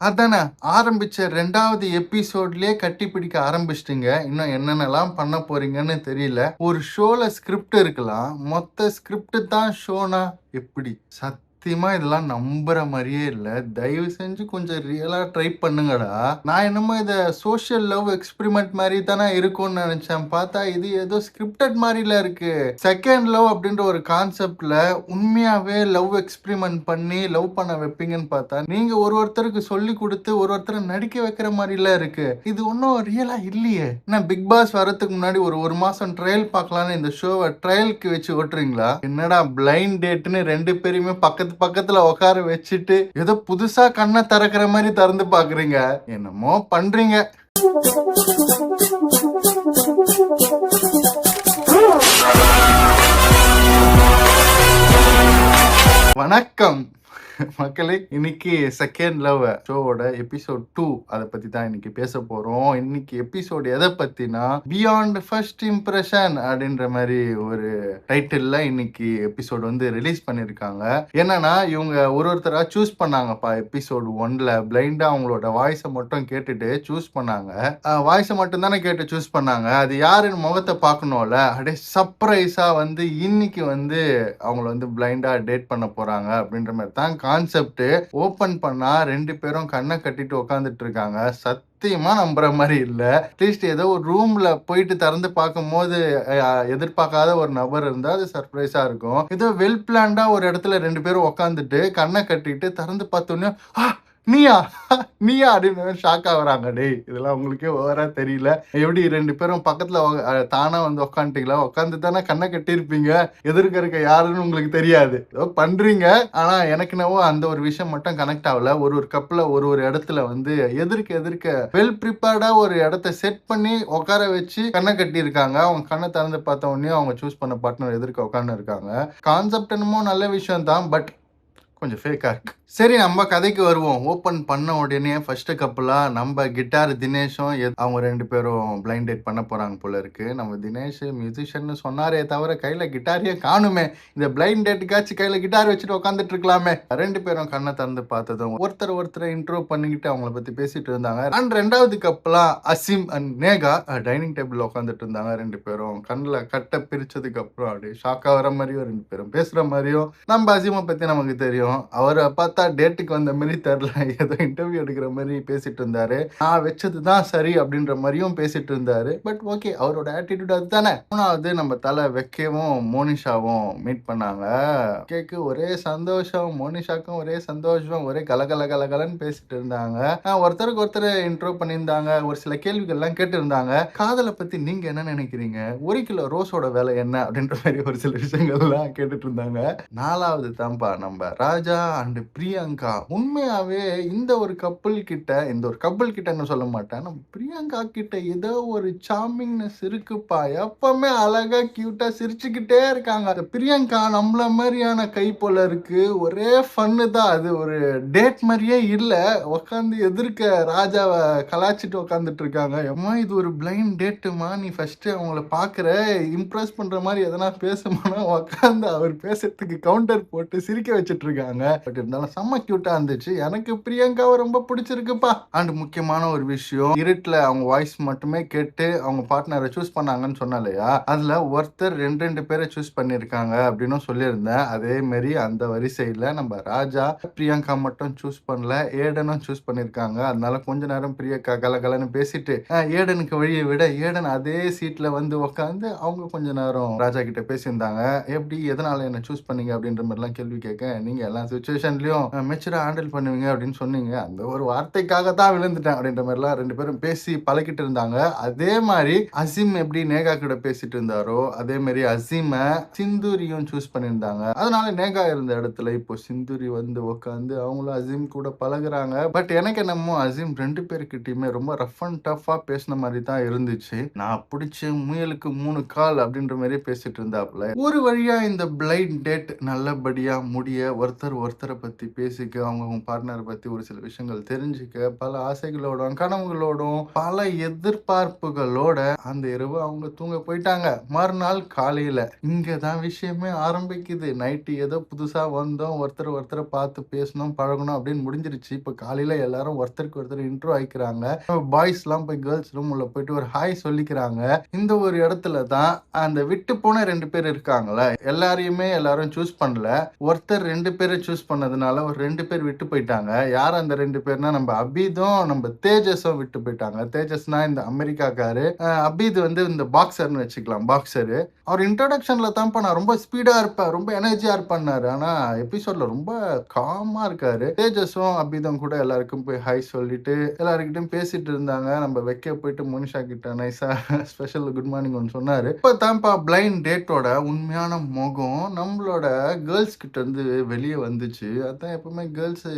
அதானே ஆரம்பிச்ச 2வது எபிசோட்லயே கட்டி பிடிக்க ஆரம்பிச்சிட்டீங்க. இன்னும் என்னென்னலாம் பண்ண போறீங்கன்னு தெரியல. ஒரு ஷோல ஸ்கிரிப்ட் இருக்கலாம். மொத்த ஸ்கிரிப்ட் தான் ஷோனா எப்படி? சத்தியமா இதெல்லாம் நம்புற மாரியே இல்ல. தயவு செஞ்சு கொஞ்சம் ரியலா ட்ரை பண்ணுங்கடா. நான் என்னமோ இத சோசியல் லவ் எக்ஸ்பெரிமெண்ட் மாரி தானே இருக்கும்னு நெனச்சேன். பார்த்தா இது ஏதோ ஸ்கிரிப்டட் மாரில இருக்கு. செகண்ட் லவ் அப்படின்ற ஒரு கான்செப்ட்ல உண்மையாவே லவ் எக்ஸ்பெரிமெண்ட் பண்ணி லவ் பண்ண வைப்பீங்கன்னு பார்த்தா, நீங்க ஒருத்தருக்கு சொல்லிக் குடுத்து ஒருத்தர நடிக்க வைக்கிற மாரில இருக்கு. இது ஒண்ணும் ரியலா இல்லையே. என்ன பிக் பாஸ் வரதுக்கு முன்னாடி ஒரு 1 மாசம் ட்ரையல் பார்க்கலான்னு இந்த ஷோவ ட்ரையலுக்கு வச்சு ஓட்டுறீங்களா? என்னடா பிளைண்ட் டேட்ன்னு 2 பேரையுமே பக்கத்துல உட்கார வச்சுட்டு ஏதோ புதுசா கண்ணை திறக்கிற மாதிரி திறந்து பாக்குறீங்க. என்னமோ பண்றீங்க. வணக்கம் மக்களே, இன்னைக்கு செகண்ட் லவ் ஷோவோட எபிசோட் 2 அதை பத்தி தான் இன்னைக்கு பேச போறோம். இன்னைக்கு எபிசோட் எதை பத்தினா பியாண்ட் ஃபர்ஸ்ட் இம்ப்ரெஷன் அப்படின்ற மாதிரி ஒரு டைட்டில்ல இன்னைக்கு எபிசோட் வந்து ரிலீஸ் பண்ணிருக்காங்க. என்னன்னா இவங்க ஒருத்தரா சூஸ் பண்ணாங்கப்பா. எபிசோட் 1ல பிளைண்டா அவங்களோட வாய்ஸை மட்டும் கேட்டுட்டு சூஸ் பண்ணாங்க. வாய்ஸை மட்டும் தானே கேட்டு சூஸ் பண்ணாங்க. அது யாருன்னு முகத்தை பார்க்கணும்ல. அப்படியே சர்ப்ரைஸா வந்து இன்னைக்கு வந்து அவங்கள வந்து பிளைண்டா டேட் பண்ண போறாங்க அப்படின்ற மாதிரி தான் கான்செப்ட். ஓபன் பண்ணா 2 பேரும் கண்ணை கட்டிட்டு உட்காந்துட்டு இருக்காங்க. சத்தியமா நம்புற மாதிரி இல்ல. அட்லீஸ்ட் ஏதோ ஒரு ரூம்ல போயிட்டு திறந்து பார்க்கும் போது எதிர்பார்க்காத ஒரு நபர் இருந்தா அது சர்ப்ரைஸா இருக்கும். ஏதோ வெல் பிளான்டா ஒரு இடத்துல 2 பேரும் உட்காந்துட்டு கண்ணை கட்டிட்டு திறந்து பார்த்தோன்னே நீயா நீயா அப்படின்னு ஷாக் ஆகுறாங்க. டேய் இதெல்லாம் உங்களுக்கே ஓவரா தெரியல. எப்படி 2 பேரும் பக்கத்துல தானா வந்து உட்காந்துட்டீங்களா? உட்காந்து தானே கண்ணை கட்டியிருப்பீங்க. எதிர்க்க இருக்க யாருன்னு உங்களுக்கு தெரியாது. ஏதோ பண்றீங்க. ஆனா எனக்கு என்னவோ அந்த ஒரு விஷயம் மட்டும் கனெக்ட் ஆகல. ஒரு கப்ல ஒரு இடத்துல வந்து எதிர்க்க வெல் ப்ரிப்பேர்டா ஒரு இடத்த செட் பண்ணி உட்கார வச்சு கண்ணை கட்டி இருக்காங்க. அவங்க கண்ணை திறந்து பார்த்த உடனே அவங்க சூஸ் பண்ண பார்ட்னர் எதிர்க்க உட்காந்து இருக்காங்க. கான்செப்ட் என்னமோ நல்ல விஷயம் தான். பட் கொஞ்சம் ஃபேக்கா இருக்கு. சரி, நம்ம கதைக்கு வருவோம். ஓப்பன் பண்ண உடனே ஃபர்ஸ்ட் கப்பலா நம்ம கிட்டார் தினேஷும் அவங்க 2 பேரும் பிளைண்ட் டேட் பண்ண போறாங்க போல இருக்கு. நம்ம தினேஷ் மியூசிஷியன் சொன்னாரே தவிர கையில கிட்டாரியே காணுமே. இந்த பிளைண்ட் டேட்டுக்காச்சும் கையில கிட்டார் வச்சுட்டு உட்காந்துட்டு இருக்கலாமே. 2 பேரும் கண்ணை திறந்து பார்த்ததும் ஒருத்தர் இன்ட்ரோ பண்ணிக்கிட்டு அவங்கள பத்தி பேசிட்டு இருந்தாங்க. அண்ட் 2வது கப்பலா அசிம் அண்ட் நேகா டைனிங் டேபிள்ல உட்காந்துட்டு இருந்தாங்க. 2 பேரும் கண்ணில் கட்டை பிரிச்சதுக்கு அப்புறம் அப்படியே ஷாக்கா வர மாதிரியும் 2 பேரும் பேசுற மாதிரியும். நம்ம அசிமை பத்தி நமக்கு தெரியும். அவரை பார்த்தா டேட்டுக்கு வந்த மாதிரி தெரியல. ஏதோ இன்டர்வியூ எடுக்கிற மாதிரி பேசிட்டு இருந்தாரு. நான் வச்சதுதான் சரி அப்படின்ற மாதிரியும் பேசிட்டு இருந்தாரு. பட் ஓகே, அவரோட ஆட்டிடியூட் அதுதானே. 3வது நம்ம தலை வெக்கையும் மோனிஷாவும் மீட் பண்ணாங்க. கேக்கு ஒரே சந்தோஷம். மோனிஷாக்கும் ஒரே சந்தோஷம். ஒரே கலகலன்னு பேசிட்டு இருந்தாங்க. ஒருத்தருக்கு ஒருத்தர் இன்ட்ரோ பண்ணியிருந்தாங்க. ஒரு சில கேள்விகள்லாம் கேட்டு இருந்தாங்க. காதலை பத்தி நீங்க என்ன நினைக்கிறீங்க? 1 கிலோ ரோஸோட விலை என்ன அப்படின்ற மாதிரி ஒரு சில விஷயங்கள்லாம் கேட்டுட்டு இருந்தாங்க. 4வது தான்ப்பா நம்ம ராஜா அண்ட் பிரியங்கா. உண்மையாவே இந்த ஒரு கப்பல் கிட்ட சொல்ல மாட்டேன், நம்ம பிரியங்கா கிட்ட ஏதோ ஒரு சார்மிங்னஸ் இருக்குப்பா. எப்பவுமே அழகா கியூட்டா சிரிச்சுக்கிட்டே இருக்காங்க. அந்த பிரியங்கா நம்மள மாதிரியான கை போல இருக்கு. ஒரே ஃபன்னு தான். அது ஒரு டேட் மாதிரியே இல்ல. உட்காந்து எதிர்க்க ராஜாவை கலாச்சிட்டு உட்காந்துட்டு இருக்காங்க. அம்மா இது ஒரு பிளைண்ட் டேட்டுமா. நீ ஃபர்ஸ்ட் அவங்கள பாக்குற, இம்ப்ரெஸ் பண்ற மாதிரி எதனா பேசுமானா உட்காந்து அவர் பேசுறதுக்கு கவுண்டர் போட்டு சிரிக்க வச்சுட்டு இருக்காங்க. பட் இருந்தாலும் செம்ம கியூட்டா இருந்துச்சு. எனக்கு பிரியங்காவை ரொம்ப பிடிச்சிருக்குப்பா. அண்ட் முக்கியமான ஒரு விஷயம், இருட்டுல அவங்க வாய்ஸ் மட்டுமே கேட்டு அவங்க பார்ட்னரை சூஸ் பண்ணாங்கன்னு சொன்னாலையா, அதுல ஒருத்தர் 2 பேரை சூஸ் பண்ணிருக்காங்க அப்படின்னு சொல்லியிருந்தேன். அதே மாதிரி அந்த வரிசையில நம்ம ராஜா பிரியங்கா மட்டும் சூஸ் பண்ணல, ஏடனும் சூஸ் பண்ணிருக்காங்க. அதனால கொஞ்ச நேரம் பிரியங்கா கலகலன்னு பேசிட்டு ஏடனுக்கு வழியை விட ஏடன் அதே சீட்ல வந்து உட்காந்து அவங்க கொஞ்ச நேரம் ராஜா கிட்ட பேசியிருந்தாங்க. எப்படி எதனால என்ன சூஸ் பண்ணீங்க அப்படின்ற மாதிரி எல்லாம் கேள்வி கேட்க, நீங்க எல்லா சுச்சுவேஷன்லயும் மெச்சூரா ஹேண்டில் பண்ணுவீங்க அப்படின்னு சொன்னீங்க. அந்த ஒரு வார்த்தைக்காக தான் விழுந்துட்டேன் அப்படின்ற மாதிரி எல்லாம் 2 பேரும் பேசி பழகிட்டு இருந்தாங்க. அதே மாதிரி அசீம் எப்படி நேகா கிட்ட பேசிட்டு இருந்தாரோ அதே மாதிரி அசீம சிந்தூரியும் சூஸ் பண்ணியிருந்தாங்க. அதனால நேகா இருந்த இடத்துல இப்போ சிந்தூரி வந்து உட்காந்து அவங்களும் அசீம் கூட பழகுறாங்க. பட் எனக்கு என்னமோ அசீம் 2 பேருக்கிட்டையுமே ரொம்ப ரஃப் அண்ட் டஃபா பேசின மாதிரி தான் இருந்துச்சு. நான் பிடிச்ச முயலுக்கு 3 கால் அப்படின்ற மாதிரி பேசிட்டு இருந்தாப்புல. ஒரு வழியா இந்த பிளைண்ட் டேட் நல்லபடியா முடிய ஒருத்தரை பத்தி பேசிக்க, அவங்க பார்ட்னரை பத்தி ஒரு சில விஷயங்கள் தெரிஞ்சுக்க, பல ஆசைகளோடும், கனவுகளோடும், பல எதிர்பார்ப்புகளோட அந்த இரவு அவங்க தூங்க போயிட்டாங்க. மறுநாள் காலையில இங்க தான் விஷயமே ஆரம்பிக்குது. நைட்டு ஏதோ புதுசா வந்தோம், ஒருத்தரை பார்த்து பேசணும், பழகணும் அப்படின்னு முடிஞ்சிருச்சு. இப்ப காலையில எல்லாரும் ஒருத்தருக்கு ஒருத்தர் இன்ட்ரோ ஆயிக்கிறாங்க. பாய்ஸ்லாம் போய் கேர்ள்ஸ் ரூம் உள்ள போயிட்டு ஒரு ஹாய் சொல்லிக்கிறாங்க. இந்த ஒரு இடத்துல தான் அந்த விட்டு போன 2 பேர் இருக்காங்கல்ல, எல்லாரையுமே எல்லாரும் சூஸ் பண்ணல. ஒருத்தர் 2 பேரை சூஸ் பண்ணதுனால ஒரு 2 பேர் விட்டு போயிட்டாங்க. யார் அந்த 2 பேர்னா, நம்ம அபீதும் நம்ம தேஜஸும் விட்டு போயிட்டாங்க. தேஜஸ்னா இந்த அமெரிக்காக்காரு. அபீத் வந்து இந்த பாக்ஸர்னு வச்சுக்கலாம், பாக்ஸரு. அவர் இன்ட்ரோடக்ஷன்ல தான்ப்பா நான் ரொம்ப ஸ்பீடா இருப்பேன், ரொம்ப எனர்ஜியா இருப்பேன்னாரு. ஆனா எபிசோட்ல ரொம்ப காமா இருக்காரு. தேஜஸும் அபீதும் கூட எல்லாருக்கும் போய் ஹாய் சொல்லிட்டு எல்லாருக்கிட்டையும் பேசிட்டு இருந்தாங்க. நம்ம வைக்க போயிட்டு மோனிஷா கிட்ட நைஸா ஸ்பெஷல் குட் மார்னிங் ஒன்று சொன்னாரு. இப்போ தான்ப்பா பிளைண்ட் டேட்டோட உண்மையான முகம் நம்மளோட கேர்ள்ஸ் கிட்ட இருந்து வெளியே வந்துச்சு. அதான் எப்பவுமே கேர்ள்ஸ்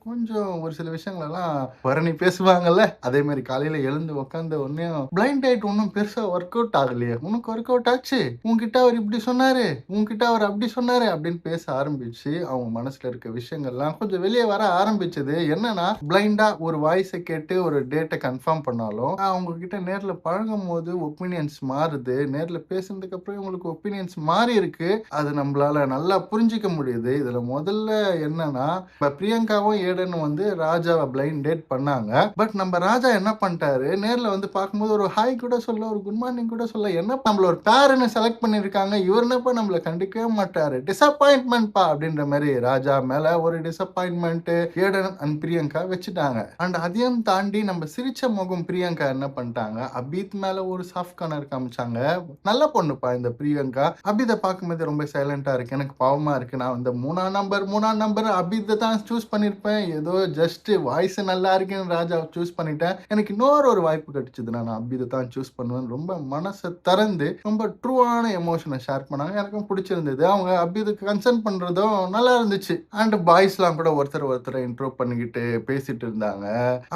கொஞ்சம் ஒரு சில விஷயங்களெல்லாம் பரணி பேசுவாங்கல்ல, அதே மாதிரி காலையில எழுந்து உட்காந்த உடனே பிளைண்ட் டேட் ஒன்றும் பெருசா ஒர்க் அவுட் ஆகலையே, உனக்கு ஒர்க் அவுட் ஆச்சு, உன்கிட்ட அவர் இப்படி சொன்னாரு, உன்கிட்ட அவர் அப்படி சொன்னாரு அப்படின்னு பேச ஆரம்பிச்சு அவங்க மனசுல இருக்க விஷயங்கள்லாம் கொஞ்சம் வெளியே வர ஆரம்பிச்சது. என்னன்னா, பிளைண்டா ஒரு வாய்ஸை கேட்டு ஒரு டேட்டை கன்ஃபார்ம் பண்ணாலும் அவங்க கிட்ட நேர்ல பழகும் போது ஒப்பீனியன்ஸ் மாறுது. நேர்ல பேசுனதுக்கு அப்புறம் உங்களுக்கு ஒப்பீனியன்ஸ் மாறி இருக்கு. அது நம்மளால நல்லா புரிஞ்சிக்க முடியுது. இதுல முதல்ல என்னன்னா, இப்ப பிரியங்காவும் ஏடனும் வந்து ராஜாவை பிளைண்ட் டேட் பண்ணாங்க. பட் நம்ம ராஜா என்ன பண்ணிட்டாரு, நேர்ல வந்து பார்க்கும்போது ஒரு ஹாய் கூட சொல்ல, ஒரு குட் மார்னிங் கூட சொல்ல, என்ன நம்மள ஒரு பேருன்னு செலக்ட் பண்ணிருக்காங்க, இவர் என்னப்பா நம்மள கண்டிக்கவே மாட்டாரு, டிசப்பாயின்ட்மெண்ட் பா அப்படின்ற மாதிரி ராஜா மேல ஒரு டிசப்பாயின்மெண்ட் ஏடன் அண்ட் பிரியங்கா வச்சுட்டாங்க. அண்ட் அதையும் தாண்டி நம்ம சிரிச்ச முகம் பிரியங்கா என்ன பண்ணிட்டாங்க, அபீத் மேல ஒரு சாஃப்ட் கார்னர் காமிச்சாங்க. நல்ல பொண்ணுப்பா இந்த பிரியங்கா. அபீதை பார்க்கும்போது ரொம்ப சைலண்டா இருக்கு, எனக்கு பாவமா இருக்கு, நான் இந்த மூணாம் நம்பர் அபீத்தை தான் சூஸ் பண்ணிருப்பேன், ஏதோ ஜஸ்ட் வாய்ஸ் நல்லா இருக்குன்னு ராஜா சூஸ் பண்ணிட்டேன், எனக்கு இன்னொரு ஒரு வாய்ப்பு கிடைச்சதுன்னா நான் அபீதை தான் சூஸ் பண்ணுவேன். ரொம்ப மனசை திறந்து ரொம்ப ட்ரூவான எமோஷனை ஷேர் பண்ணாங்க. எனக்கும் பிடிச்சிருந்தது. அவங்க அபீதுக்கு கன்சர்ன் பண்றதும் நல்லா இருந்துச்சு. அண்ட் பாய்ஸ்லாம் கூட ஒருத்தரை இன்ட்ரோ பண்ணிக்கிட்டு பேசிட்டு இருந்தாங்க.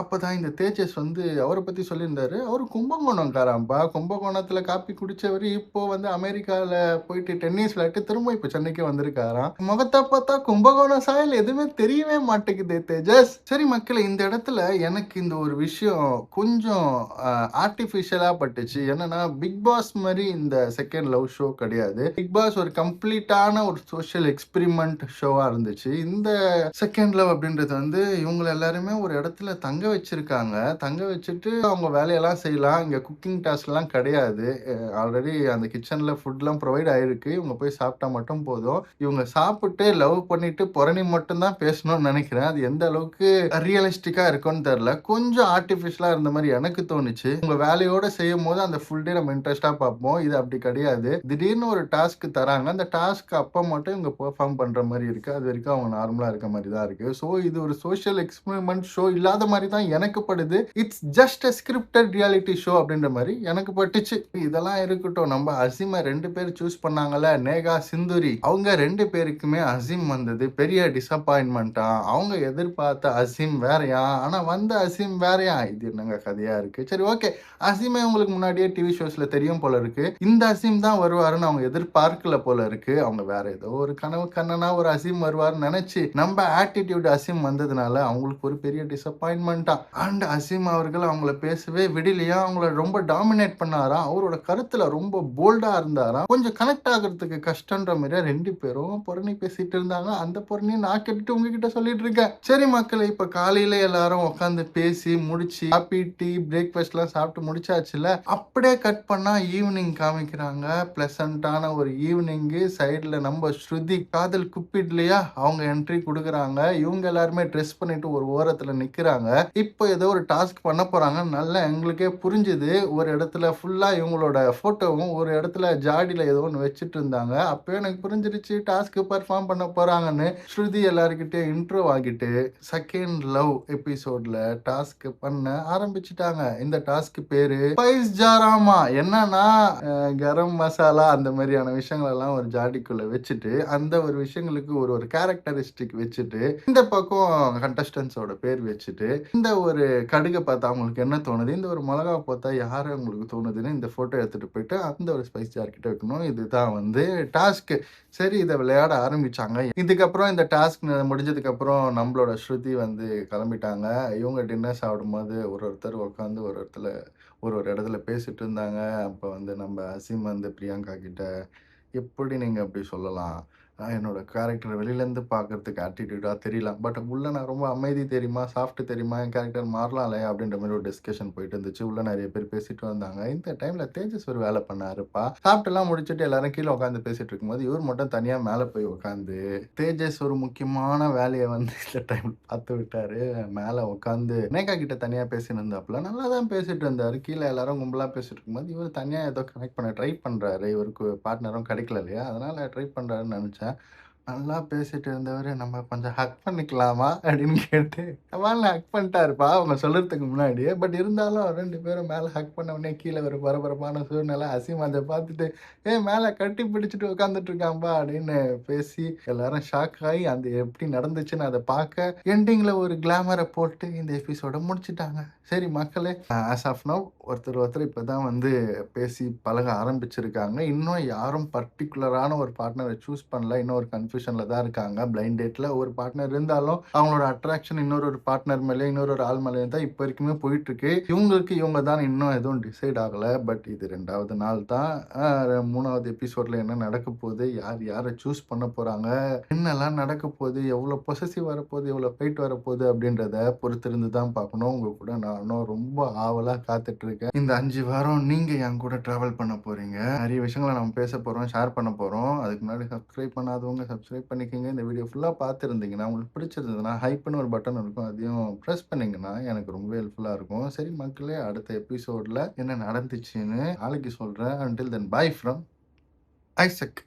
அப்பதான் இந்த தேஜஸ் வந்து அவரை பத்தி சொல்லியிருந்தாரு. அவரு கும்பகோணம்காராம்பா. கும்பகோணத்துல காப்பி குடிச்சவரு இப்போ வந்து அமெரிக்கால போயிட்டு டென்னிஸ் விளையாட்டு திரும்ப இப்ப சென்னைக்கு வந்திருக்காராம். முகத்தை பார்த்தா கும்பகோணம் சாயல் எதுவுமே தெரியவே மாட்டேங்குது தேஜஸ். சரி மக்களே, இந்த இடத்துல எனக்கு இந்த ஒரு விஷயம் கொஞ்சம் ஆர்டிபிஷியலா பட்டுச்சு. என்னன்னா, பிக் பாஸ் மாதிரி இந்த செகண்ட் லவ் ஷோ கிடையாது. பிக் பாஸ் ஒரு கம்ப்ளீட்டான ஒரு சோஷியல் எக்ஸ்பெரிமெண்ட் ஷோவா இருந்துச்சு. இந்த செகண்ட் லவ் அப்படின்றது வந்து இவங்க எல்லாருமே ஒரு இடத்துல தங்க வச்சிருக்காங்க. தங்க வச்சுட்டு அவங்க வேலையெல்லாம் செய்யலாம். இங்க குக்கிங் டாஸ்க் எல்லாம் கிடையாது. ஆல்ரெடி அந்த கிச்சன்ல ஃபுட்லாம் ப்ரொவைட் ஆயிருக்கு. இவங்க போய் சாப்பிட்டா மட்டும் போதும். இவங்க சாப்பிட்டு லவ் பண்ணிட்டு புரணி மட்டும் தான் பேசணும்னு நினைக்கிறேன். அது எந்த அளவுக்கு ரியலிஸ்டிக்கா இருக்கும்னு தெரியல. கொஞ்சம் ஆர்டிபிஷியலா இருந்த மாதிரி எனக்கு தோணுச்சு. உங்க வேலையோட செய்யும் போது அந்த ஃபுல் டே நம்ம இன்ட்ரெஸ்டா பார்ப்போம். இது அப்படி கிடையாது. திடீர்னு ஒரு டாஸ்க் தராங்க. அந்த டாஸ்க் அப்ப மட்டும் இவங்க பெர்ஃபார்ம் பண்ற மாதிரி இருக்கு. அது வரைக்கும் அவங்க நார்மலா இருக்க மாதிரி தான் இருக்கு. ஸோ இது ஒரு சோஷியல் எக்ஸ்பெரிமெண்ட் ஷோ இல்லாத மாதிரி தான் எனக்கு படுது. It's just a scripted reality show அப்படின்ற மாதிரி எனக்கு பட்டுச்சு. இதெல்லாம் இருக்கட்டும். நம்ம அசீமை 2 பேர் சூஸ் பண்ணாங்கல்ல, நேகா சிந்துரி. அவங்க 2 பேருக்குமே அசீம் வந்தது பெரிய டிசப்பாயின்மெண்டா. அவங்க எதிர்பார்த்த அசீம் வேறையா, ஆனா வந்த அசீம் வேறையா. இது என்னங்க கதையா இருக்கு. சரி, ஓகே. அசீமே உங்களுக்கு முன்னாடியே டிவி ஷோஸ்ல தெரியும் போல இருக்கு. இந்த அசீம் தான் வருவாருன்னு அவங்க எதிர்பார்க்கல போல இருக்கு. அவங்க வேற ஏதோ ஒரு கனவு கண்ணனா ஒரு அசீம் வருவாருன்னு நினைச்சு நம்ம ஆட்டிடியூட் அசீம் வந்ததுனால அவங்களுக்கு ஒரு பெரிய டிசப்பாயின்மெண்டா. அண்ட் அசீம் அவர்கள் அவங்கள பேசவே விடலையா, அவங்கள ரொம்ப டாமினேட் பண்ணாரா, அவரோட கருத்துல ரொம்ப போல்டா இருந்தாரா, கொஞ்சம் கனெக்ட் ஆகிறதுக்கு கஷ்டன்ற மாதிரியா 2 பேரும் புரணி பேசிட்டு இருந்தாங்க. அந்த புரணி நான் கேட்டுட்டு உங்ககிட்ட சொல்லிட்டு இருக்கேன். சரி மக்களே, இப்ப காலையில எல்லாரும் உட்காந்து பேசி முடிச்சு காபி டீ பிரேக்ஃபாஸ்ட் எல்லாம் சாப்பிட்டு முடிச்சாச்சுல. அப்படியே கட் பண்ணா ஈவினிங் காமிக்கிறாங்க. பிளசண்டான ஒரு ஈவினிங். சைடுல நம்ம ஸ்ருதி காதல் குப்பிட்லையா அவங்க என்ட்ரி கொடுக்குறாங்க. இவங்க எல்லாருமே ட்ரெஸ் பண்ணிட்டு ஒரு ஓரத்துல நிக்கிறாங்க. இப்போ ஏதோ ஒரு டாஸ்க் பண்ண போறாங்க. நல்லா எங்களுக்கே புரிஞ்சுது. ஒரு இடத்துல ஃபுல்லா இவங்களோட போட்டோவும் ஒரு இடத்துல ஜாடியில ஏதோ ஒன்று வச்சுட்டு இருந்தாங்க. அப்போ எனக்கு புரிஞ்சிருச்சு டாஸ்க் பெர்ஃபார்ம் பண்ண போறாங்கன்னு. ஸ்ருதி எல்லாருக்கிட்டே இன்ட்ரோ ஆகிட்டு செகண்ட் லவ் எபிசோட்ல டாஸ்க் பண்ண ஆரம்பிச்சுட்டாங்க. இந்த டாஸ்க் பேரு ஸ்பைஸ் ஜாராமா. என்னன்னா, கரம் மசாலா அந்த மாதிரியான விஷயங்கள் எல்லாம் ஒரு ஜாடிக்குள்ள வச்சுட்டு அந்த ஒரு விஷயங்களுக்கு ஒரு ஒரு கேரக்டரிஸ்டிக் வச்சுட்டு இந்த பக்கம் கண்டஸ்டன்ஸோட பேர் வச்சுட்டு இந்த ஒரு கடுகை பார்த்தா அவங்களுக்கு என்ன தோணுது, இந்த ஒரு மிளகா பார்த்தா யாரு உங்களுக்கு தோணுதுன்னு இந்த போட்டோ எடுத்துட்டு போயிட்டு அந்த ஒரு ஸ்பைஸ் ஜார் கிட்ட வைக்கணும். இதுதான் வந்து டாஸ்க். சரி, இதை விளையாட ஆரம்பிச்சாங்க. இதுக்கப்புறம் இந்த டாஸ்க் முடிஞ்சதுக்கப்புறம் நம்மளோட ஸ்ருதி வந்து கிளம்பிட்டாங்க. இவங்க டின்னர் சாப்பிடும்போது ஒருத்தர் உட்காந்து ஒரு இடத்துல பேசிட்டு இருந்தாங்க. அப்போ வந்து நம்ம அசீம் வந்து பிரியங்கா கிட்ட, "எப்படி நீங்க அப்படி சொல்லலாம்? என்னோட கேரக்டர் வெளியிலேருந்து பார்க்கறதுக்கு ஆட்டிட்யூடா தெரியலாம். பட் உள்ள நான் ரொம்ப அமைதி தெரியுமா? சாஃப்ட் தெரியுமா? என் கேரக்டர் மாறலாம் இல்லையா?" அப்படின்ற மாரி ஒரு டிஸ்கஷன் போயிட்டு இருந்துச்சு. உள்ள நெறைய பேர் பேசிட்டு வந்தாங்க. இந்த டைம்ல தேஜஸ் ஒரு வேலை பண்ணாருப்பா. சாப்பிட்டுலாம் முடிச்சுட்டு எல்லாரும் கீழ உட்காந்து பேசிட்டு இருக்கும்போது, இவர் மட்டும் தனியா மேல போய் உட்காந்து, தேஜஸ் ஒரு முக்கியமான வேலைய வந்து இந்த டைம்ல பார்த்து விட்டாரு. மேல உட்காந்து நேகா கிட்ட தனியா பேசின்னு இருந்தாப்புல. நல்லா தான் பேசிட்டு இருந்தாரு. கீழ எல்லாரும் கும்பலா பேசிட்டு இருக்கும்போது, இவரு தனியா ஏதோ கனெக்ட் பண்ண ட்ரை பண்றாரு. இவருக்கு பார்ட்னரும் கிடைக்கல இல்லையா? அதனால ட்ரை பண்றாருன்னு நெனச்சேன். நல்லா பேசிட்டு இருந்தவரு, "நம்ம கொஞ்சம் ஹக் பண்ணிக்கலாமா?" அப்படின்னு கேட்டு, டமால்னு ஹக் பண்ணிட்டாருப்பா, அவங்க சொல்றதுக்கு முன்னாடியே. பட் இருந்தாலும் 2 பேரும் மேல ஹக் பண்ண உடனே கீழ ஒரு பரபரப்பான சூழ்நிலை. அசீம் அத பார்த்துட்டு, "ஏய் மேல கட்டி பிடிச்சுட்டு உட்காந்துட்டு இருக்கான்பா" அப்படின்னு பேசி, எல்லாரும் ஷாக் ஆயி, அந்த எப்படி நடந்துச்சுன்னு அத பார்க்க, எண்டிங்ல ஒரு கிளாமர போட்டு இந்த எபிசோட முடிச்சுட்டாங்க. சரி மக்களே, ஆஸ் ஆஃப் நவ் ஒருத்தர் இப்பதான் வந்து பேசி பழக ஆரம்பிச்சிருக்காங்க. இன்னும் யாரும் பர்ட்டிகுலரான ஒரு பார்ட்னர சூஸ் பண்ணல. இன்னும் ஒரு கன்ஃப்யூஷன்ல தான் இருக்காங்க. பிளைண்ட் டேட்ல ஒரு பார்ட்னர் இருந்தாலும், அவங்களோட அட்ராக்ஷன் ஒரு பார்ட்னர் மேலயும், ஒரு ஆள் மேலயும் தான் இப்ப வரைக்குமே போயிட்டுருக்கு. இவங்களுக்கு இவங்க தான் இன்னும் எதுவும் டிசைட் ஆகல. பட் இது 2வது நாள் தான். 3வது எபிசோட்ல என்ன நடக்கப் போகுது? யார் யார சூஸ் பண்ண போறாங்க? என்னலாம் நடக்கப் போகுது? எவ்வளோ பொசெசிவ் வரப்போகுது? எவ்வளோ ஃபைட் வரப்போகுது? அப்படின்றத பொறுத்திருந்து தான் பார்க்கணும். உங்க கூட நானும் ரொம்ப ஆவலா காத்துட்டு இருக்கேன். இந்த 5 வாரம் நீங்க என் கூட டிராவல் பண்ண போறீங்க. நிறைய விஷயங்கள நம்ம பேச போறோம், ஷேர் பண்ண போறோம். அதுக்கு முன்னாடி சப்ஸ்கிரைப் பண்ணாதவங்க சப்ஸ்கிரைப் பண்ணிக்கங்க. இந்த வீடியோ ஃபுல்லா பார்த்துருந்தீங்கன்னா, உங்களுக்கு பிடிச்சிருந்ததுன்னா, ஹைப்ன்னு ஒரு பட்டன் இருக்கும். அதையும் பிரஸ் பண்ணீங்கன்னா, எனக்கு ரொம்பவே ஹெல்ப்ஃபுல்லா இருக்கும். சரி மக்களே, அடுத்த எபிசோட்ல என்ன நடந்துச்சுன்னு நாளைக்கு சொல்றேன். Until then by from Isaac.